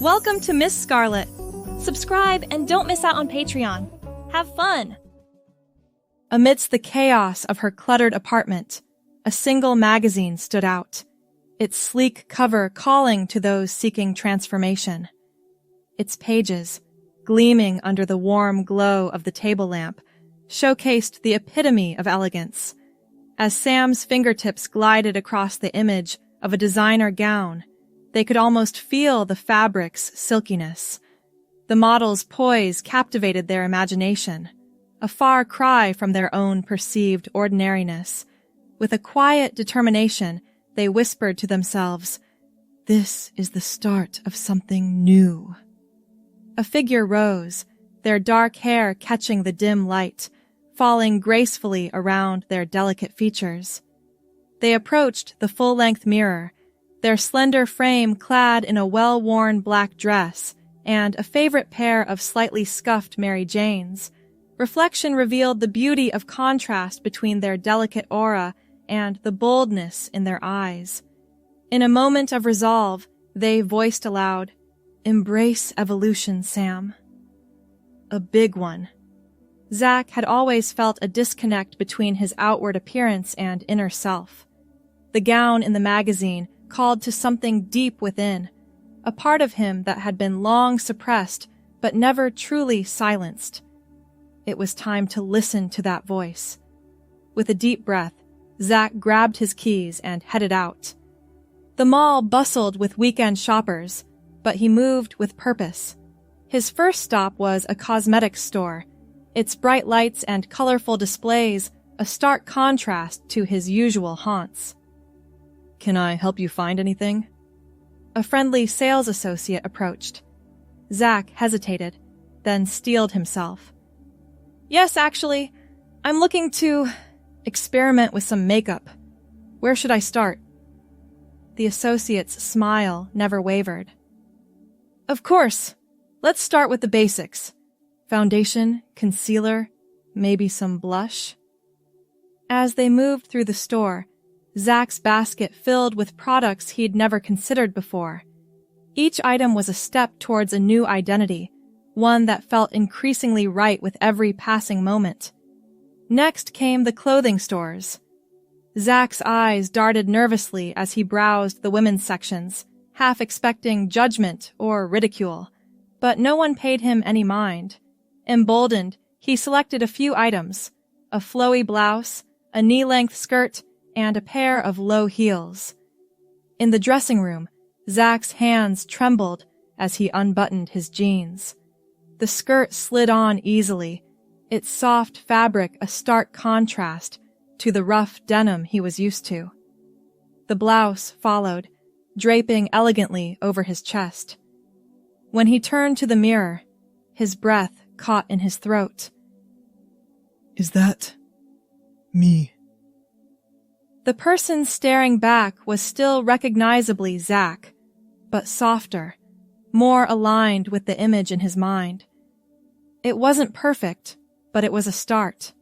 Welcome to Miss Scarlett. Subscribe and don't miss out on Patreon. Have fun! Amidst the chaos of her cluttered apartment, a single magazine stood out, its sleek cover calling to those seeking transformation. Its pages, gleaming under the warm glow of the table lamp, showcased the epitome of elegance. As Sam's fingertips glided across the image of a designer gown, they could almost feel the fabric's silkiness. The model's poise captivated their imagination, a far cry from their own perceived ordinariness. With a quiet determination, they whispered to themselves, "This is the start of something new." A figure rose, their dark hair catching the dim light, falling gracefully around their delicate features. They approached the full-length mirror, their slender frame clad in a well-worn black dress and a favorite pair of slightly scuffed Mary Janes. Reflection revealed the beauty of contrast between their delicate aura and the boldness in their eyes. In a moment of resolve, they voiced aloud, "Embrace evolution, Sam." A big one. Zach had always felt a disconnect between his outward appearance and inner self. The gown in the magazine called to something deep within, a part of him that had been long suppressed but never truly silenced. It was time to listen to that voice. With a deep breath, Zach grabbed his keys and headed out. The mall bustled with weekend shoppers, but he moved with purpose. His first stop was a cosmetics store, its bright lights and colorful displays a stark contrast to his usual haunts. "Can I help you find anything?" A friendly sales associate approached. Zach hesitated, then steeled himself. "Yes, actually, I'm looking to experiment with some makeup. Where should I start?" The associate's smile never wavered. "Of course. Let's start with the basics. Foundation, concealer, maybe some blush." As they moved through the store, Zach's basket filled with products he'd never considered before. Each item was a step towards a new identity, one that felt increasingly right with every passing moment. Next came the clothing stores. Zach's eyes darted nervously as he browsed the women's sections, half expecting judgment or ridicule, but no one paid him any mind. Emboldened, he selected a few items, a flowy blouse, a knee-length skirt, and a pair of low heels. In the dressing room, Zach's hands trembled as he unbuttoned his jeans. The skirt slid on easily, its soft fabric a stark contrast to the rough denim he was used to. The blouse followed, draping elegantly over his chest. When he turned to the mirror, his breath caught in his throat. "Is that me?" The person staring back was still recognizably Zach, but softer, more aligned with the image in his mind. It wasn't perfect, but it was a start.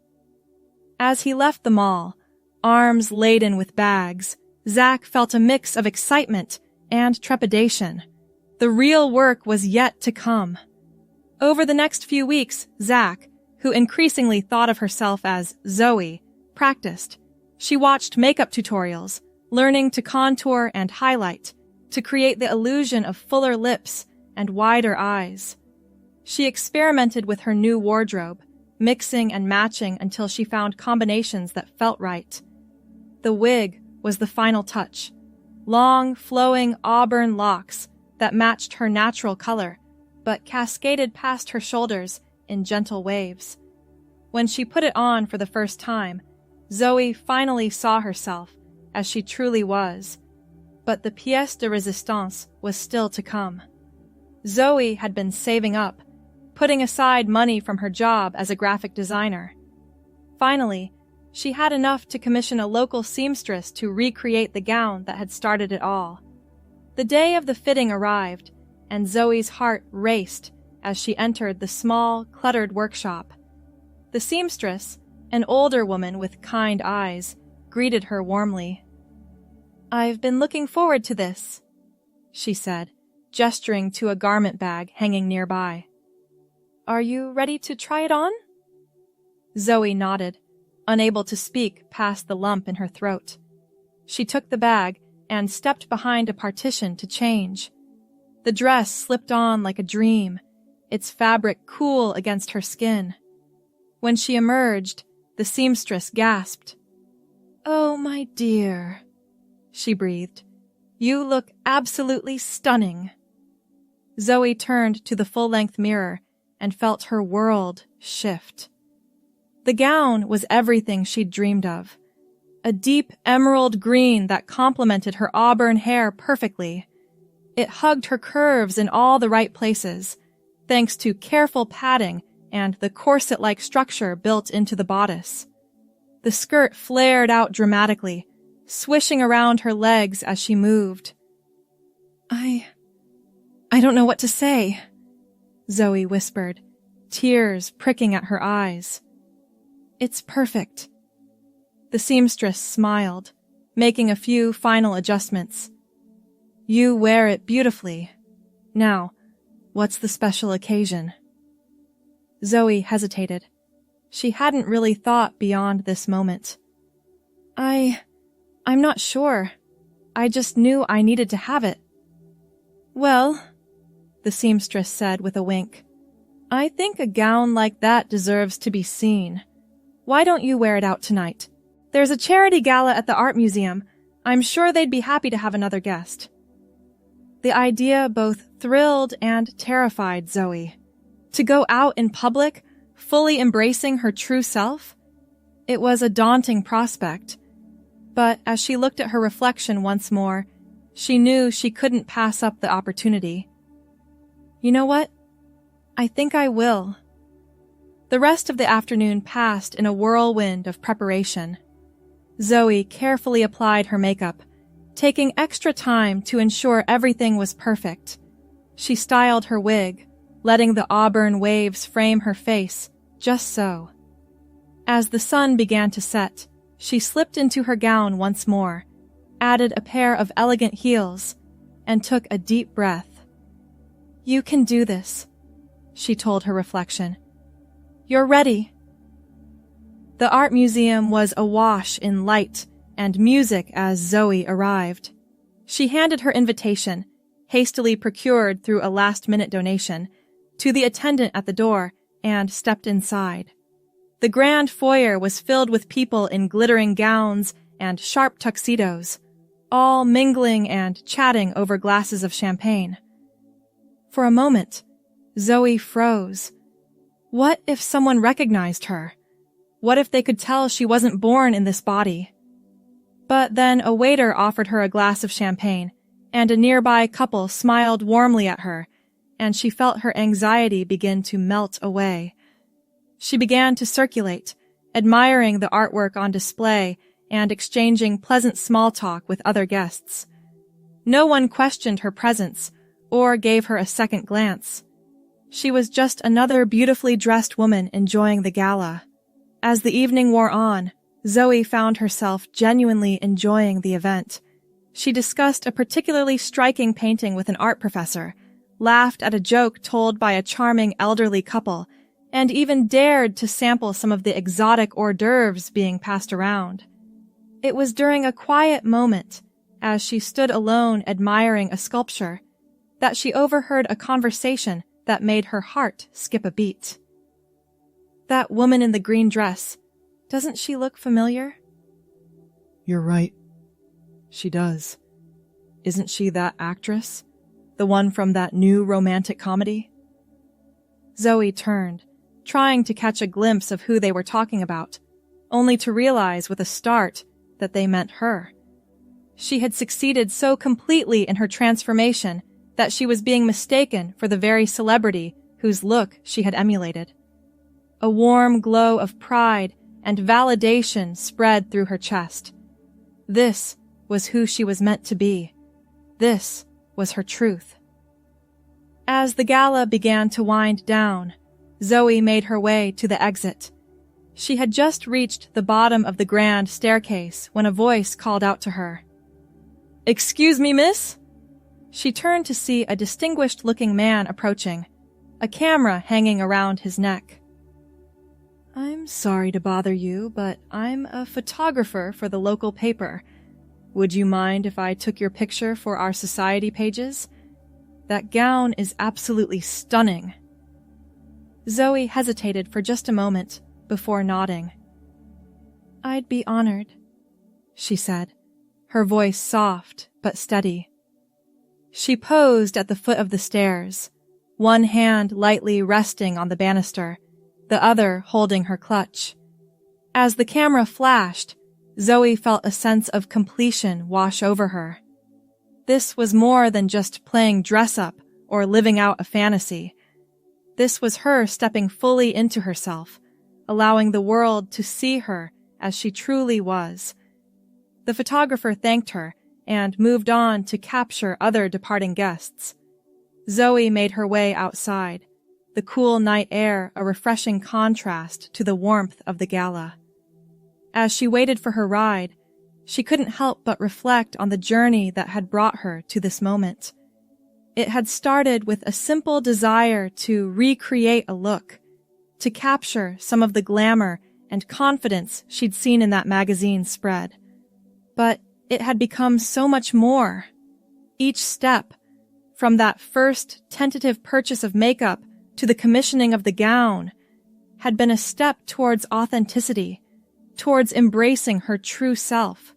As he left the mall, arms laden with bags, Zach felt a mix of excitement and trepidation. The real work was yet to come. Over the next few weeks, Zach, who increasingly thought of herself as Zoe, practiced. She watched makeup tutorials, learning to contour and highlight, to create the illusion of fuller lips and wider eyes. She experimented with her new wardrobe, mixing and matching until she found combinations that felt right. The wig was the final touch. Long, flowing auburn locks that matched her natural color, but cascaded past her shoulders in gentle waves. When she put it on for the first time, Zoe finally saw herself as she truly was, but the pièce de résistance was still to come. Zoe had been saving up, putting aside money from her job as a graphic designer. Finally, she had enough to commission a local seamstress to recreate the gown that had started it all. The day of the fitting arrived, and Zoe's heart raced as she entered the small, cluttered workshop. The seamstress, an older woman with kind eyes, greeted her warmly. "I've been looking forward to this," she said, gesturing to a garment bag hanging nearby. "Are you ready to try it on?" Zoe nodded, unable to speak past the lump in her throat. She took the bag and stepped behind a partition to change. The dress slipped on like a dream, its fabric cool against her skin. When she emerged, the seamstress gasped. "Oh, my dear," she breathed. "You look absolutely stunning." Zoe turned to the full-length mirror and felt her world shift. The gown was everything she'd dreamed of. A deep emerald green that complemented her auburn hair perfectly. It hugged her curves in all the right places, thanks to careful padding and the corset-like structure built into the bodice. The skirt flared out dramatically, swishing around her legs as she moved. I don't know what to say," Zoe whispered, tears pricking at her eyes. "It's perfect." The seamstress smiled, making a few final adjustments. "You wear it beautifully. Now, what's the special occasion?" Zoe hesitated. She hadn't really thought beyond this moment. I'm not sure. I just knew I needed to have it." "Well," the seamstress said with a wink, "I think a gown like that deserves to be seen. Why don't you wear it out tonight? There's a charity gala at the art museum. I'm sure they'd be happy to have another guest." The idea both thrilled and terrified Zoe. To go out in public, fully embracing her true self? It was a daunting prospect. But as she looked at her reflection once more, she knew she couldn't pass up the opportunity. "You know what? I think I will." The rest of the afternoon passed in a whirlwind of preparation. Zoe carefully applied her makeup, taking extra time to ensure everything was perfect. She styled her wig, letting the auburn waves frame her face, just so. As the sun began to set, she slipped into her gown once more, added a pair of elegant heels, and took a deep breath. "You can do this," she told her reflection. "You're ready." The art museum was awash in light and music as Zoe arrived. She handed her invitation, hastily procured through a last-minute donation, to the attendant at the door and stepped inside. The grand foyer was filled with people in glittering gowns and sharp tuxedos, all mingling and chatting over glasses of champagne. For a moment, Zoe froze. What if someone recognized her? What if they could tell she wasn't born in this body? But then a waiter offered her a glass of champagne, and a nearby couple smiled warmly at her, and she felt her anxiety begin to melt away. She began to circulate, admiring the artwork on display and exchanging pleasant small talk with other guests. No one questioned her presence or gave her a second glance. She was just another beautifully dressed woman enjoying the gala. As the evening wore on, Zoe found herself genuinely enjoying the event. She discussed a particularly striking painting with an art professor, laughed at a joke told by a charming elderly couple, and even dared to sample some of the exotic hors d'oeuvres being passed around. It was during a quiet moment, as she stood alone admiring a sculpture, that she overheard a conversation that made her heart skip a beat. "That woman in the green dress, doesn't she look familiar?" "You're right. She does. Isn't she that actress? The one from that new romantic comedy?" Zoe turned, trying to catch a glimpse of who they were talking about, only to realize with a start that they meant her. She had succeeded so completely in her transformation that she was being mistaken for the very celebrity whose look she had emulated. A warm glow of pride and validation spread through her chest. This was who she was meant to be. This was her truth. As the gala began to wind down, Zoe made her way to the exit. She had just reached the bottom of the grand staircase when a voice called out to her. "Excuse me, miss?" She turned to see a distinguished-looking man approaching, a camera hanging around his neck. "I'm sorry to bother you, but I'm a photographer for the local paper. Would you mind if I took your picture for our society pages? That gown is absolutely stunning." Zoe hesitated for just a moment before nodding. "I'd be honored," she said, her voice soft but steady. She posed at the foot of the stairs, one hand lightly resting on the banister, the other holding her clutch. As the camera flashed, Zoe felt a sense of completion wash over her. This was more than just playing dress-up or living out a fantasy. This was her stepping fully into herself, allowing the world to see her as she truly was. The photographer thanked her and moved on to capture other departing guests. Zoe made her way outside, the cool night air a refreshing contrast to the warmth of the gala. As she waited for her ride, she couldn't help but reflect on the journey that had brought her to this moment. It had started with a simple desire to recreate a look, to capture some of the glamour and confidence she'd seen in that magazine spread. But it had become so much more. Each step, from that first tentative purchase of makeup to the commissioning of the gown, had been a step towards authenticity, towards embracing her true self.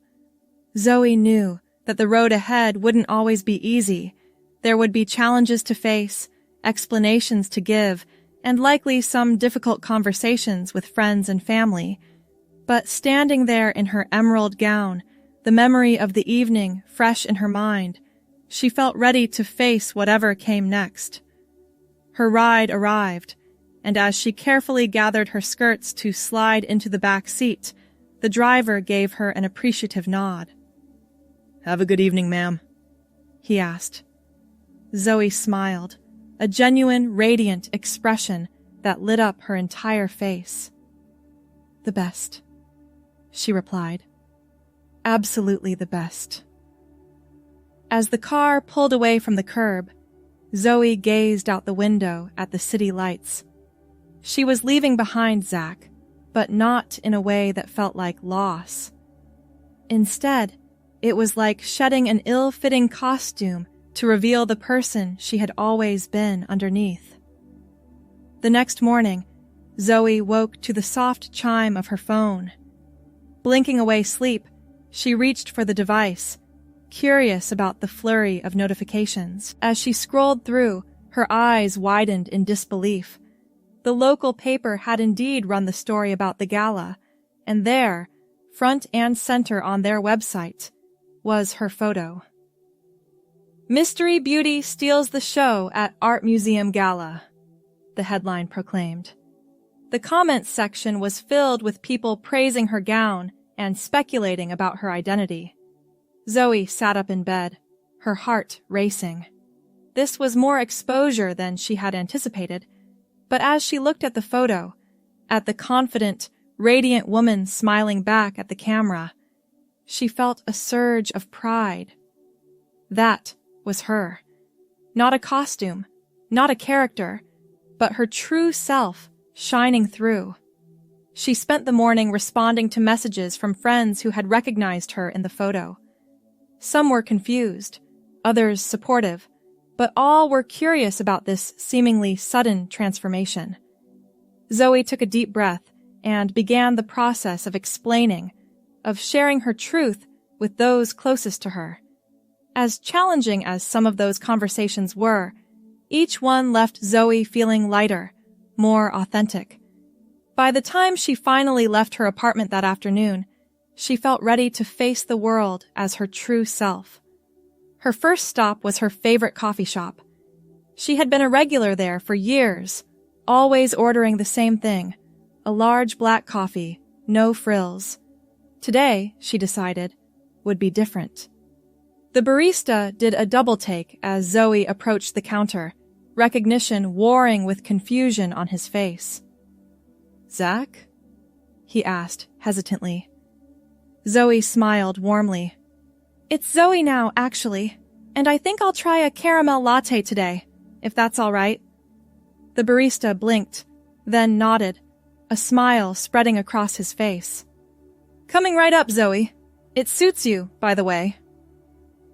Zoe knew that the road ahead wouldn't always be easy. There would be challenges to face, explanations to give, and likely some difficult conversations with friends and family. But standing there in her emerald gown, the memory of the evening fresh in her mind, she felt ready to face whatever came next. Her ride arrived, and as she carefully gathered her skirts to slide into the back seat, the driver gave her an appreciative nod. "Have a good evening, ma'am," he asked. Zoe smiled, a genuine, radiant expression that lit up her entire face. "The best," she replied. "Absolutely the best." As the car pulled away from the curb, Zoe gazed out the window at the city lights. She was leaving behind Zach, but not in a way that felt like loss. Instead, it was like shedding an ill-fitting costume to reveal the person she had always been underneath. The next morning, Zoe woke to the soft chime of her phone. Blinking away sleep, she reached for the device, curious about the flurry of notifications. As she scrolled through, her eyes widened in disbelief. The local paper had indeed run the story about the gala, and there, front and center on their website, was her photo. "Mystery Beauty steals the show at Art Museum Gala," the headline proclaimed. The comments section was filled with people praising her gown and speculating about her identity. Zoe sat up in bed, her heart racing. This was more exposure than she had anticipated, but as she looked at the photo, at the confident, radiant woman smiling back at the camera, she felt a surge of pride. That was her. Not a costume, not a character, but her true self shining through. She spent the morning responding to messages from friends who had recognized her in the photo. Some were confused, others supportive, but all were curious about this seemingly sudden transformation. Zoe took a deep breath and began the process of explaining, of sharing her truth with those closest to her. As challenging as some of those conversations were, each one left Zoe feeling lighter, more authentic. By the time she finally left her apartment that afternoon, she felt ready to face the world as her true self. Her first stop was her favorite coffee shop. She had been a regular there for years, always ordering the same thing, a large black coffee, no frills. Today, she decided, would be different. The barista did a double take as Zoe approached the counter, recognition warring with confusion on his face. "Zach?" he asked hesitantly. Zoe smiled warmly. "It's Zoe now, actually. And I think I'll try a caramel latte today, if that's all right. The barista blinked, then nodded, a smile spreading across his face. Coming right up, Zoe. It suits you, by the way.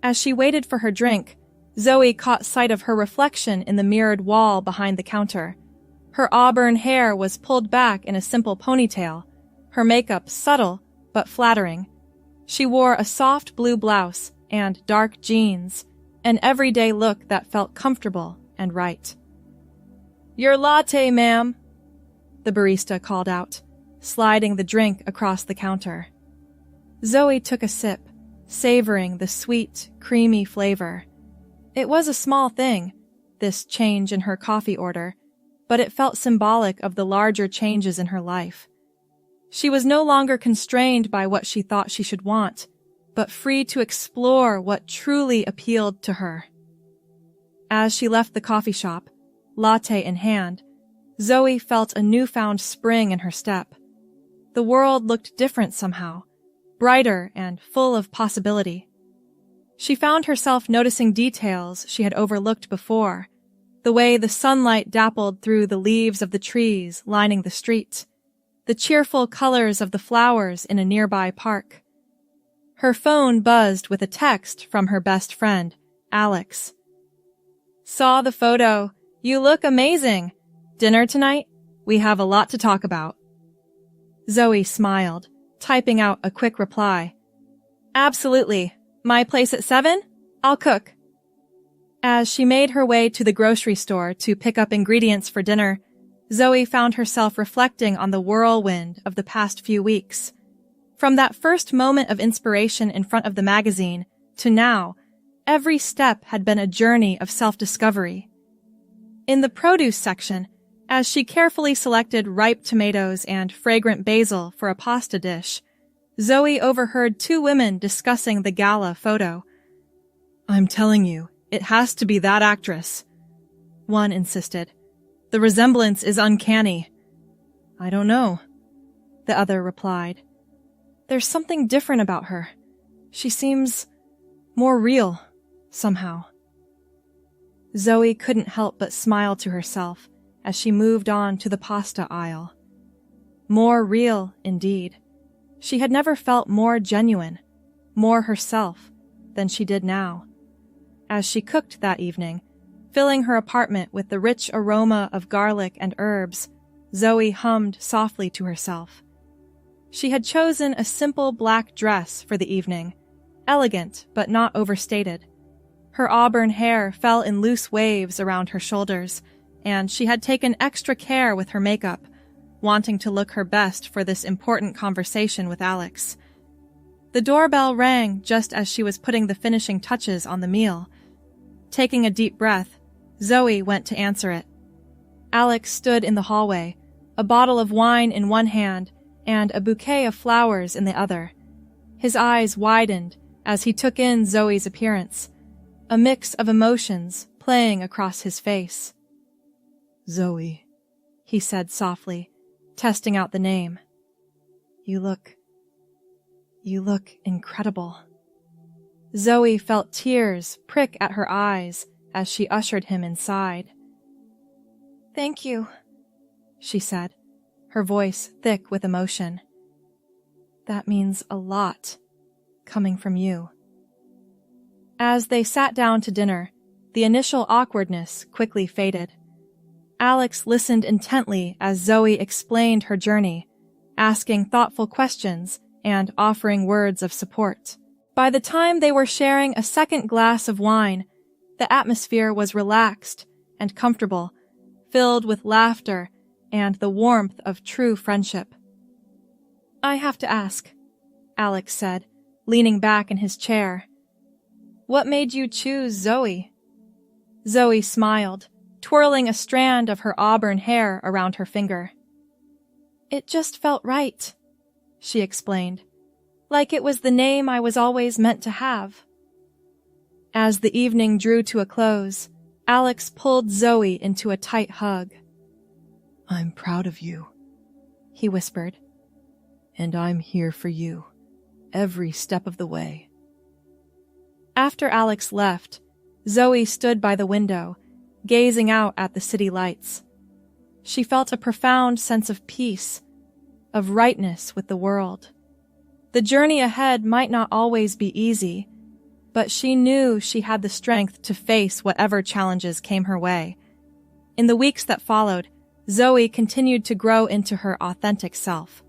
As she waited for her drink, Zoe caught sight of her reflection in the mirrored wall behind the counter. Her auburn hair was pulled back in a simple ponytail, her makeup subtle but flattering. She wore a soft blue blouse and dark jeans, an everyday look that felt comfortable and right. Your latte, ma'am, the barista called out, sliding the drink across the counter. Zoe took a sip, savoring the sweet, creamy flavor. It was a small thing, this change in her coffee order, but it felt symbolic of the larger changes in her life. She was no longer constrained by what she thought she should want, but free to explore what truly appealed to her. As she left the coffee shop, latte in hand, Zoe felt a newfound spring in her step. The world looked different somehow, brighter and full of possibility. She found herself noticing details she had overlooked before, the way the sunlight dappled through the leaves of the trees lining the street, the cheerful colors of the flowers in a nearby park. Her phone buzzed with a text from her best friend, Alex. Saw the photo. You look amazing. Dinner tonight? We have a lot to talk about. Zoe smiled, typing out a quick reply. Absolutely. My place at 7? I'll cook. As she made her way to the grocery store to pick up ingredients for dinner, Zoe found herself reflecting on the whirlwind of the past few weeks. From that first moment of inspiration in front of the magazine to now, every step had been a journey of self-discovery. In the produce section, as she carefully selected ripe tomatoes and fragrant basil for a pasta dish, Zoe overheard two women discussing the gala photo. I'm telling you, it has to be that actress, one insisted. The resemblance is uncanny. I don't know, the other replied. There's something different about her. She seems more real, somehow. Zoe couldn't help but smile to herself as she moved on to the pasta aisle. More real, indeed. She had never felt more genuine, more herself, than she did now. As she cooked that evening, filling her apartment with the rich aroma of garlic and herbs, Zoe hummed softly to herself. She had chosen a simple black dress for the evening, elegant but not overstated. Her auburn hair fell in loose waves around her shoulders, and she had taken extra care with her makeup, wanting to look her best for this important conversation with Alex. The doorbell rang just as she was putting the finishing touches on the meal. Taking a deep breath, Zoe went to answer it. Alex stood in the hallway, a bottle of wine in one hand and a bouquet of flowers in the other. His eyes widened as he took in Zoe's appearance, a mix of emotions playing across his face. Zoe, he said softly, testing out the name. You look incredible. Zoe felt tears prick at her eyes as she ushered him inside. Thank you, she said, her voice thick with emotion. That means a lot, coming from you. As they sat down to dinner, the initial awkwardness quickly faded. Alex listened intently as Zoe explained her journey, asking thoughtful questions and offering words of support. By the time they were sharing a second glass of wine, the atmosphere was relaxed and comfortable, filled with laughter and the warmth of true friendship. I have to ask, Alex said, leaning back in his chair. What made you choose Zoe? Zoe smiled, twirling a strand of her auburn hair around her finger. It just felt right, she explained, like it was the name I was always meant to have. As the evening drew to a close, Alex pulled Zoe into a tight hug. I'm proud of you, he whispered. And I'm here for you, every step of the way. After Alex left, Zoe stood by the window, gazing out at the city lights. She felt a profound sense of peace, of rightness with the world. The journey ahead might not always be easy, but she knew she had the strength to face whatever challenges came her way. In the weeks that followed, Zoe continued to grow into her authentic self.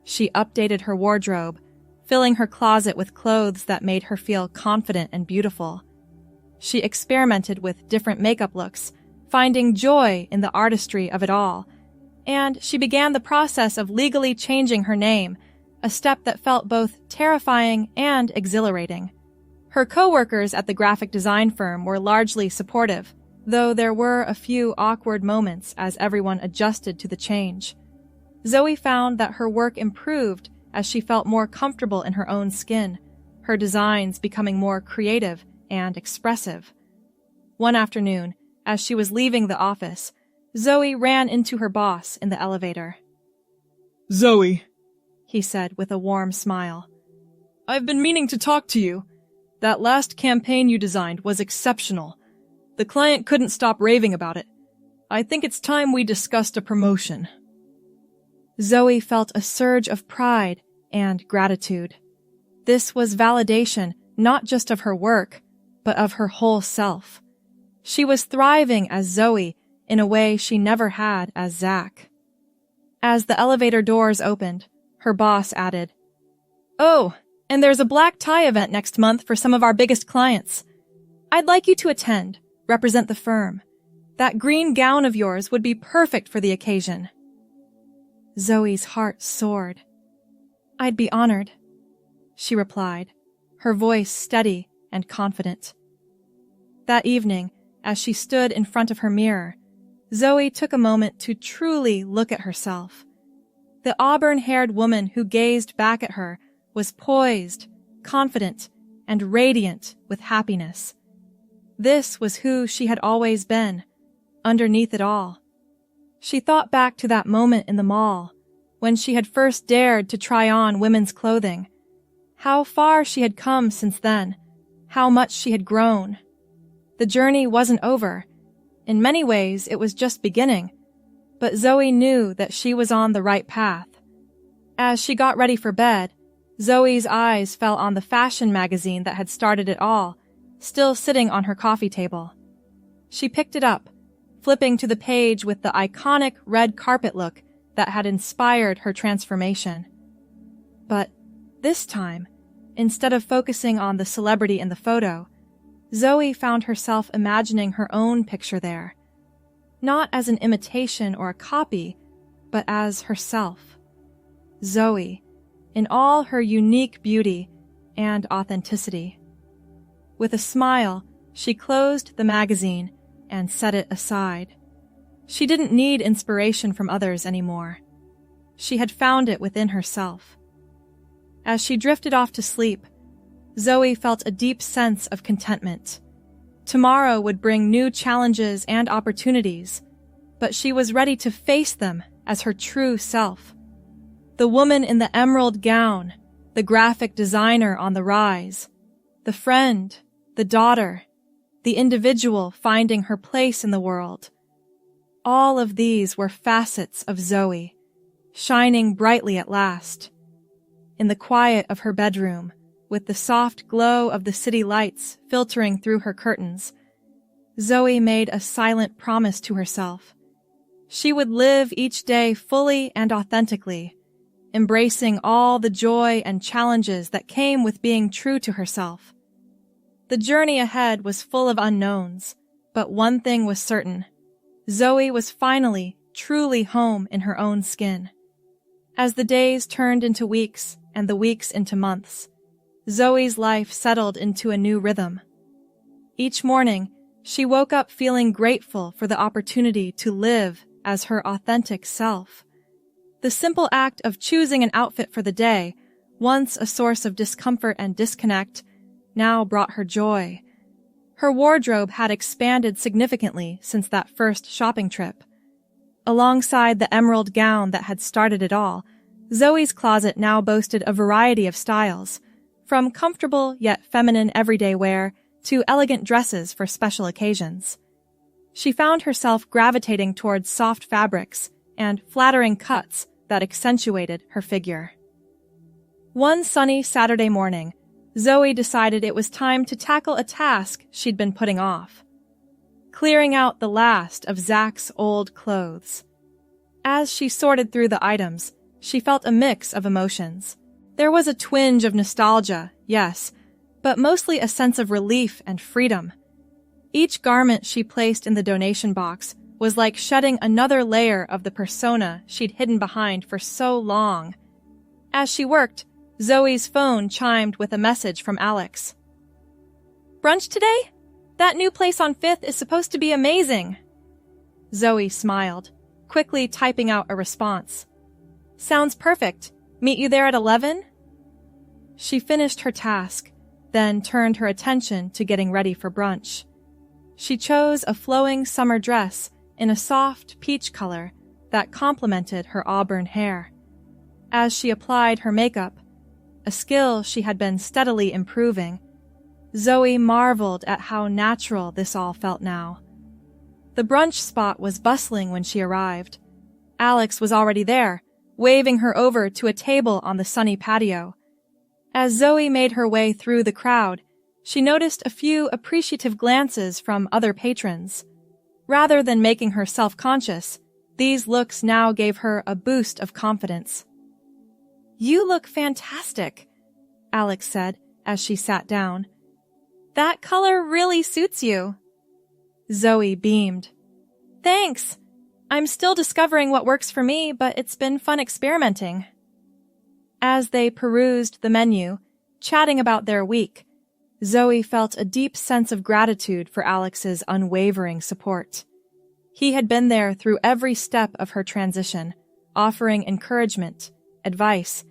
She updated her wardrobe, filling her closet with clothes that made her feel confident and beautiful. She experimented with different makeup looks, finding joy in the artistry of it all, and she began the process of legally changing her name, a step that felt both terrifying and exhilarating. Her co-workers at the graphic design firm were largely supportive, though there were a few awkward moments as everyone adjusted to the change. Zoe found that her work improved as she felt more comfortable in her own skin, her designs becoming more creative and expressive. One afternoon, as she was leaving the office, Zoe ran into her boss in the elevator. "Zoe," he said with a warm smile. "I've been meaning to talk to you. That last campaign you designed was exceptional. The client couldn't stop raving about it. I think it's time we discussed a promotion." Zoe felt a surge of pride and gratitude. This was validation not just of her work, but of her whole self. She was thriving as Zoe in a way she never had as Zach. As the elevator doors opened, her boss added, "Oh, and there's a black tie event next month for some of our biggest clients. I'd like you to attend, represent the firm. That green gown of yours would be perfect for the occasion." Zoe's heart soared. "I'd be honored," she replied, her voice steady and confident. That evening, as she stood in front of her mirror, Zoe took a moment to truly look at herself. The auburn-haired woman who gazed back at her was poised, confident, and radiant with happiness. This was who she had always been, underneath it all. She thought back to that moment in the mall, when she had first dared to try on women's clothing. How far she had come since then, how much she had grown. The journey wasn't over. In many ways, it was just beginning, but Zoe knew that she was on the right path. As she got ready for bed, Zoe's eyes fell on the fashion magazine that had started it all, still sitting on her coffee table. She picked it up, flipping to the page with the iconic red carpet look that had inspired her transformation. But this time, instead of focusing on the celebrity in the photo, Zoe found herself imagining her own picture there, not as an imitation or a copy, but as herself. Zoe, in all her unique beauty and authenticity. With a smile, she closed the magazine and set it aside. She didn't need inspiration from others anymore. She had found it within herself. As she drifted off to sleep, Zoe felt a deep sense of contentment. Tomorrow would bring new challenges and opportunities, but she was ready to face them as her true self. The woman in the emerald gown, the graphic designer on the rise, the friend, the daughter, the individual finding her place in the world. All of these were facets of Zoe, shining brightly at last. In the quiet of her bedroom, with the soft glow of the city lights filtering through her curtains, Zoe made a silent promise to herself. She would live each day fully and authentically, embracing all the joy and challenges that came with being true to herself. The journey ahead was full of unknowns, but one thing was certain. Zoe was finally, truly home in her own skin. As the days turned into weeks and the weeks into months, Zoe's life settled into a new rhythm. Each morning, she woke up feeling grateful for the opportunity to live as her authentic self. The simple act of choosing an outfit for the day, once a source of discomfort and disconnect, now brought her joy. Her wardrobe had expanded significantly since that first shopping trip. Alongside the emerald gown that had started it all, Zoe's closet now boasted a variety of styles, from comfortable yet feminine everyday wear to elegant dresses for special occasions. She found herself gravitating towards soft fabrics and flattering cuts that accentuated her figure. One sunny Saturday morning, Zoe decided it was time to tackle a task she'd been putting off: clearing out the last of Zach's old clothes. As she sorted through the items, she felt a mix of emotions. There was a twinge of nostalgia, yes, but mostly a sense of relief and freedom. Each garment she placed in the donation box was like shedding another layer of the persona she'd hidden behind for so long. As she worked, Zoe's phone chimed with a message from Alex. "Brunch today? That new place on 5th is supposed to be amazing." Zoe smiled, quickly typing out a response. "Sounds perfect. Meet you there at 11? She finished her task, then turned her attention to getting ready for brunch. She chose a flowing summer dress in a soft peach color that complemented her auburn hair. As she applied her makeup, a skill she had been steadily improving, Zoe marveled at how natural this all felt now. The brunch spot was bustling when she arrived. Alex was already there, waving her over to a table on the sunny patio. As Zoe made her way through the crowd, she noticed a few appreciative glances from other patrons. Rather than making her self-conscious, these looks now gave her a boost of confidence. "You look fantastic," Alex said as she sat down. "That color really suits you." Zoe beamed. "Thanks. I'm still discovering what works for me, but it's been fun experimenting." As they perused the menu, chatting about their week, Zoe felt a deep sense of gratitude for Alex's unwavering support. He had been there through every step of her transition, offering encouragement, advice,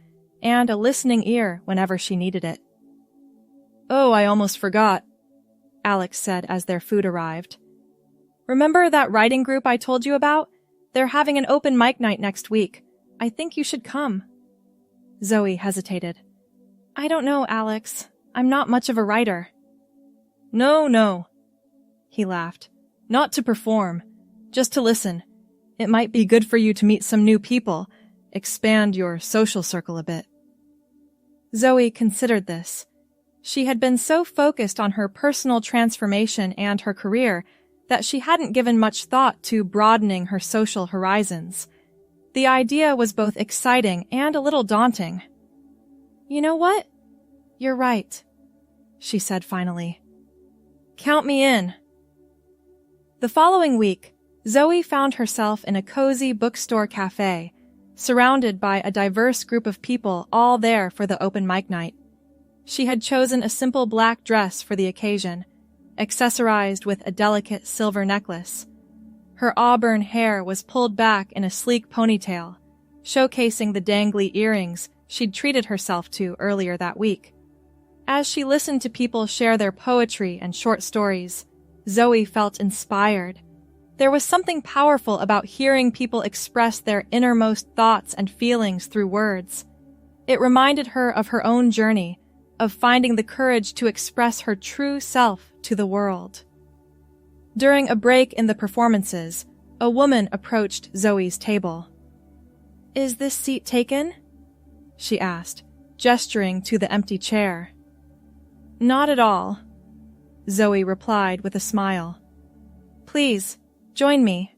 and a listening ear whenever she needed it. "Oh, I almost forgot," Alex said as their food arrived. "Remember that writing group I told you about? They're having an open mic night next week. I think you should come." Zoe hesitated. "I don't know, Alex. I'm not much of a writer." No, he laughed. "Not to perform, just to listen. It might be good for you to meet some new people, expand your social circle a bit." Zoe considered this. She had been so focused on her personal transformation and her career that she hadn't given much thought to broadening her social horizons. The idea was both exciting and a little daunting. "You know what? You're right," she said finally. "Count me in." The following week, Zoe found herself in a cozy bookstore cafe, surrounded by a diverse group of people all there for the open mic night. She had chosen a simple black dress for the occasion, accessorized with a delicate silver necklace. Her auburn hair was pulled back in a sleek ponytail, showcasing the dangly earrings she'd treated herself to earlier that week. As she listened to people share their poetry and short stories, Zoe felt inspired. There was something powerful about hearing people express their innermost thoughts and feelings through words. It reminded her of her own journey, of finding the courage to express her true self to the world. During a break in the performances, a woman approached Zoe's table. "Is this seat taken?" she asked, gesturing to the empty chair. "Not at all," Zoe replied with a smile. "Please, join me."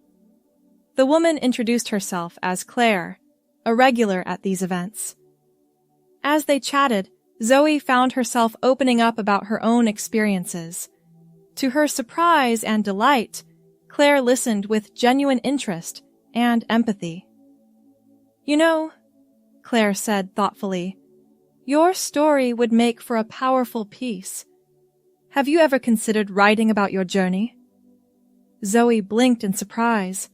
The woman introduced herself as Claire, a regular at these events. As they chatted, Zoe found herself opening up about her own experiences. To her surprise and delight, Claire listened with genuine interest and empathy. "You know," Claire said thoughtfully, "your story would make for a powerful piece. Have you ever considered writing about your journey?" Zoe blinked in surprise.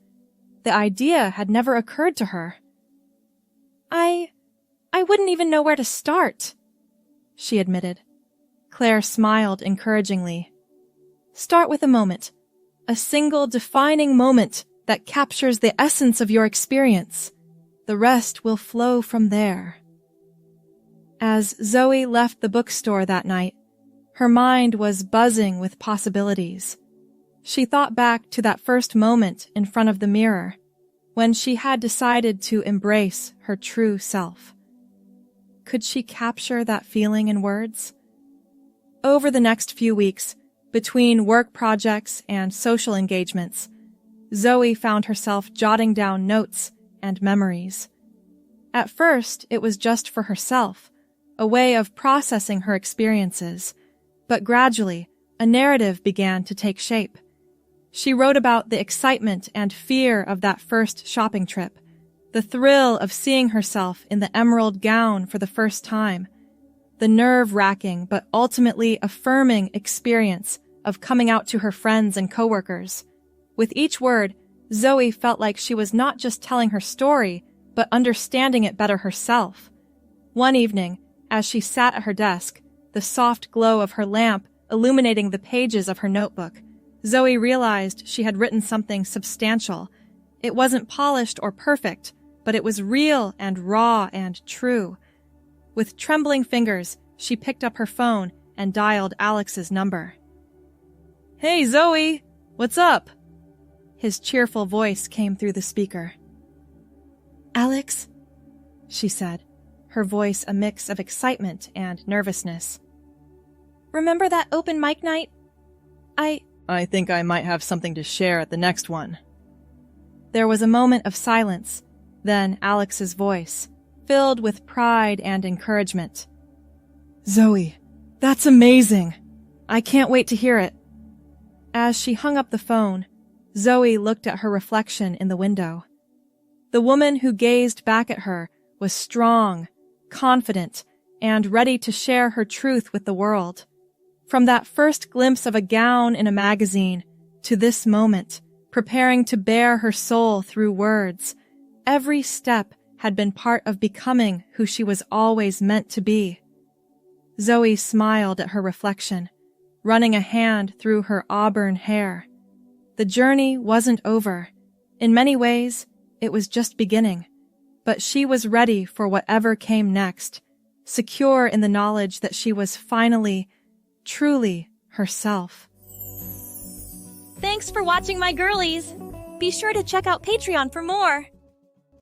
The idea had never occurred to her. I wouldn't even know where to start," she admitted. Claire smiled encouragingly. "Start with a moment, a single defining moment that captures the essence of your experience. The rest will flow from there." As Zoe left the bookstore that night, her mind was buzzing with possibilities. She thought back to that first moment in front of the mirror, when she had decided to embrace her true self. Could she capture that feeling in words? Over the next few weeks, between work projects and social engagements, Zoe found herself jotting down notes and memories. At first, it was just for herself, a way of processing her experiences, but gradually, a narrative began to take shape. She wrote about the excitement and fear of that first shopping trip, the thrill of seeing herself in the emerald gown for the first time, the nerve-wracking but ultimately affirming experience of coming out to her friends and coworkers. With each word, Zoe felt like she was not just telling her story, but understanding it better herself. One evening, as she sat at her desk, the soft glow of her lamp illuminating the pages of her notebook, Zoe realized she had written something substantial. It wasn't polished or perfect, but it was real and raw and true. With trembling fingers, she picked up her phone and dialed Alex's number. "Hey, Zoe! What's up?" His cheerful voice came through the speaker. "Alex," she said, her voice a mix of excitement and nervousness. Remember that open mic night? I think I might have something to share at the next one." There was a moment of silence, then Alex's voice, filled with pride and encouragement. "Zoe, that's amazing! I can't wait to hear it." As she hung up the phone, Zoe looked at her reflection in the window. The woman who gazed back at her was strong, confident, and ready to share her truth with the world. From that first glimpse of a gown in a magazine to this moment, preparing to bare her soul through words, every step had been part of becoming who she was always meant to be. Zoe smiled at her reflection, running a hand through her auburn hair. The journey wasn't over. In many ways, it was just beginning. But she was ready for whatever came next, secure in the knowledge that she was finally, truly herself. Thanks for watching my girlies. Be sure to check out Patreon for more.